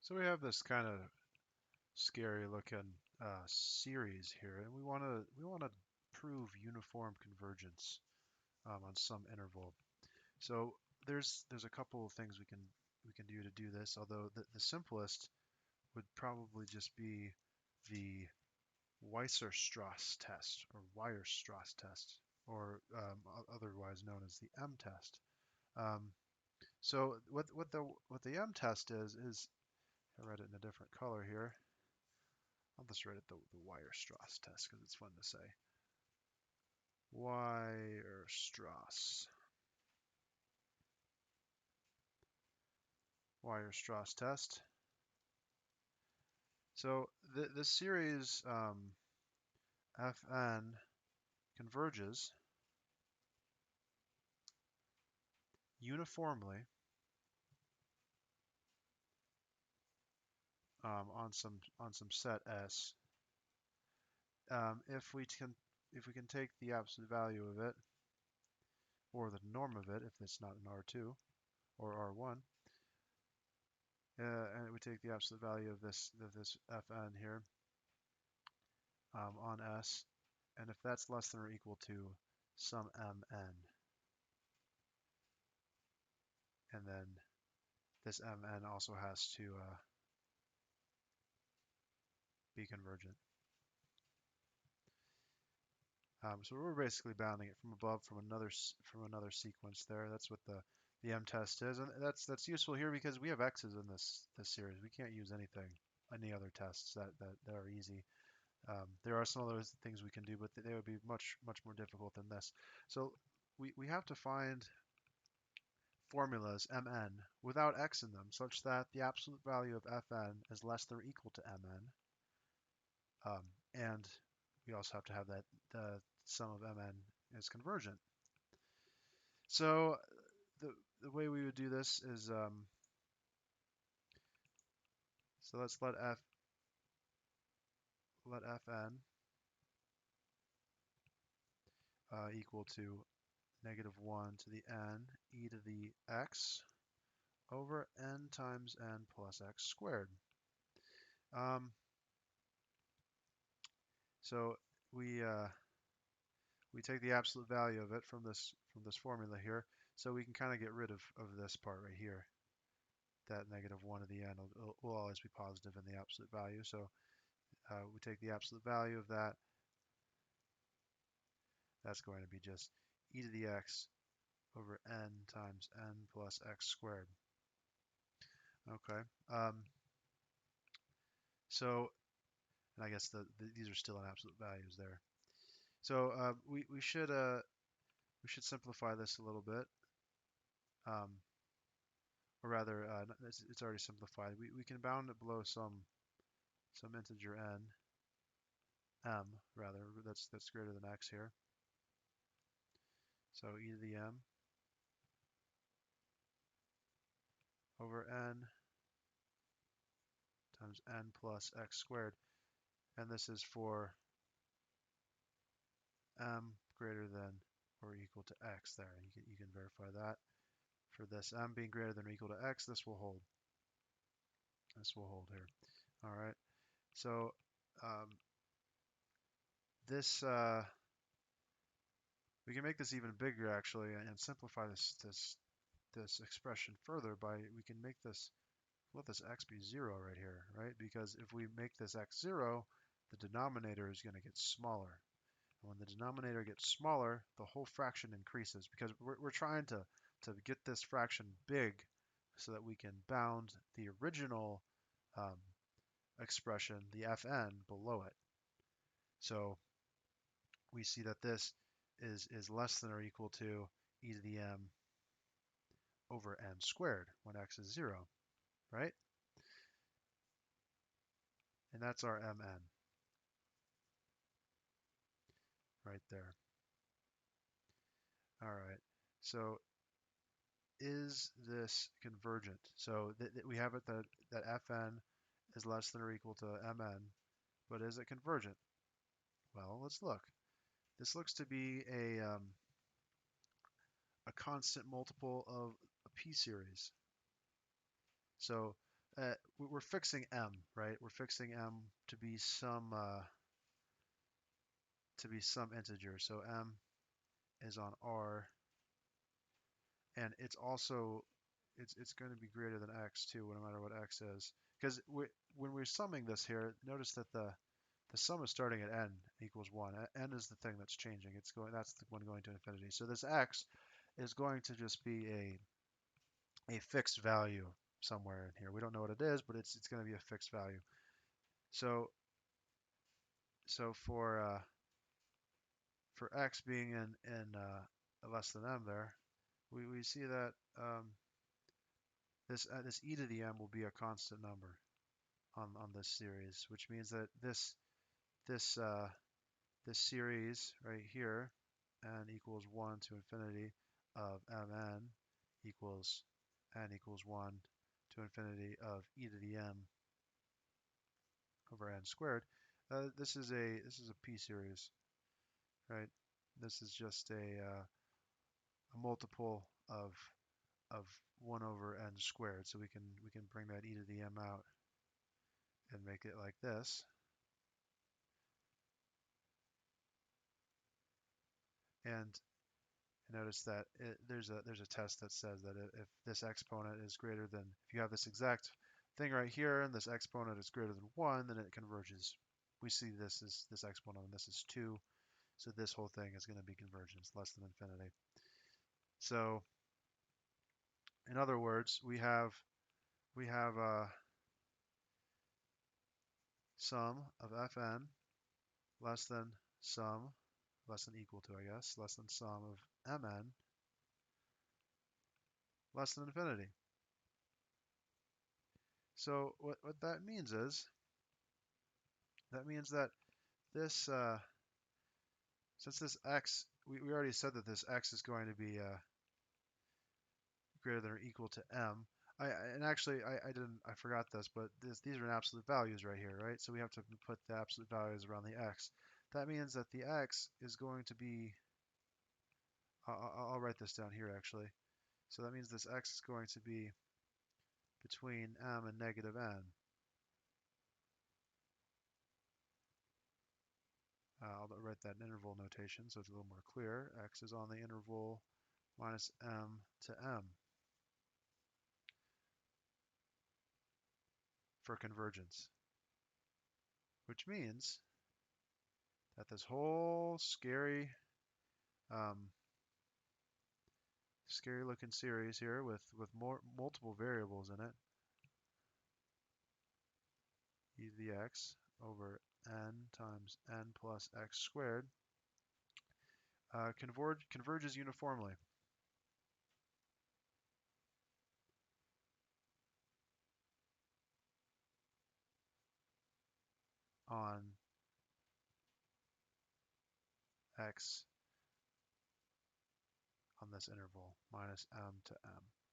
So we have this kind of scary looking series here, and we want to prove uniform convergence on some interval. So there's a couple of things we can do this. Although the simplest would probably just be the Weierstrass test or Weierstrass test, or otherwise known as the M-test. Um, so what the M-test is I read it in a different color here. I'll just write it the Weierstrass test because it's fun to say. Weierstrass. Weierstrass test. So the series Fn converges uniformly on some set S if we can take the absolute value of it or the norm of it if it's not an R2 or R1, and we take the absolute value of this Fn here on S, and if that's less than or equal to some Mn, and then this Mn also has to be convergent. So we're basically bounding it from above from another sequence there. That's what the M-test is, and that's useful here because we have x's in this series. We can't use any other tests that are easy. There are some other things we can do, but they would be much more difficult than this. So we have to find formulas Mn without x in them, such that the absolute value of Fn is less than or equal to Mn, and we also have to have that the sum of Mn is convergent. So the way we would do this is so let's let Fn equal to -1 to the n e to the x over n times n plus x squared. Um, so we we take the absolute value of it from this formula here, so we can kind of get rid of this part right here. That -1 to the n will always be positive in the absolute value. So we take the absolute value of that. That's going to be just e to the x over n times n plus x squared. Okay. So, and I guess these are still in absolute values there. So we should simplify this a little bit, um, or rather, it's already simplified. We can bound it below some integer m rather that's greater than x here. So e to the m over n times n plus x squared, and this is for m greater than or equal to x there. You can verify that. For this m being greater than or equal to x, this will hold. This will hold here. All right. So um, this we can make this even bigger actually, and simplify this expression further by we can make this let this x be 0 right here, right? Because if we make this x 0, the denominator is going to get smaller. And when the denominator gets smaller, the whole fraction increases because we're trying to get this fraction big so that we can bound the original um, expression, the Fn, below it. So we see that this is less than or equal to e to the m over n squared when x is 0, right? And that's our Mn right there. All right. So is this convergent? So we have it that Fn is less than or equal to Mn, but is it convergent? Well, let's look. This looks to be a constant multiple of a p-series. So we're fixing m, right? We're fixing m to be some integer. So m is on R, and it's also it's going to be greater than x too, no matter what x is. Because when we're summing this here, notice that the sum is starting at n equals 1. N is the thing that's changing. That's the one going to infinity. So this x is going to just be a fixed value somewhere in here. We don't know what it is, but it's going to be a fixed value. So for x being in less than m there, we see that this e to the m will be a constant number on this series, which means that this this series right here, n equals 1 to infinity of mn equals n equals 1 to infinity of e to the m over n squared. This is a p series, right? This is just a multiple of 1 over n squared. So we can bring that e to the m out and make it like this. And notice that there's a test that says that if this exponent is greater than, if you have this exact thing right here and this exponent is greater than 1, then it converges. We see this exponent and this is 2, so this whole thing is going to be convergence, less than infinity. So in other words, we have a sum of fn less than sum, less than equal to, I guess, less than sum of mn less than infinity. So what that means is, that means that this, since this x, we already said that this x is going to be greater than or equal to m. And actually, I forgot this, but these are in absolute values right here, right? So we have to put the absolute values around the x. That means that the x is going to be, I'll write this down here actually. So that means this x is going to be between m and negative n. I'll write that in interval notation so it's a little more clear. X is on the interval minus m to m for convergence, which means that this whole um, scary looking series here with multiple variables in it, e to the x over n times n plus x squared, converges uniformly on x on this interval minus m to m.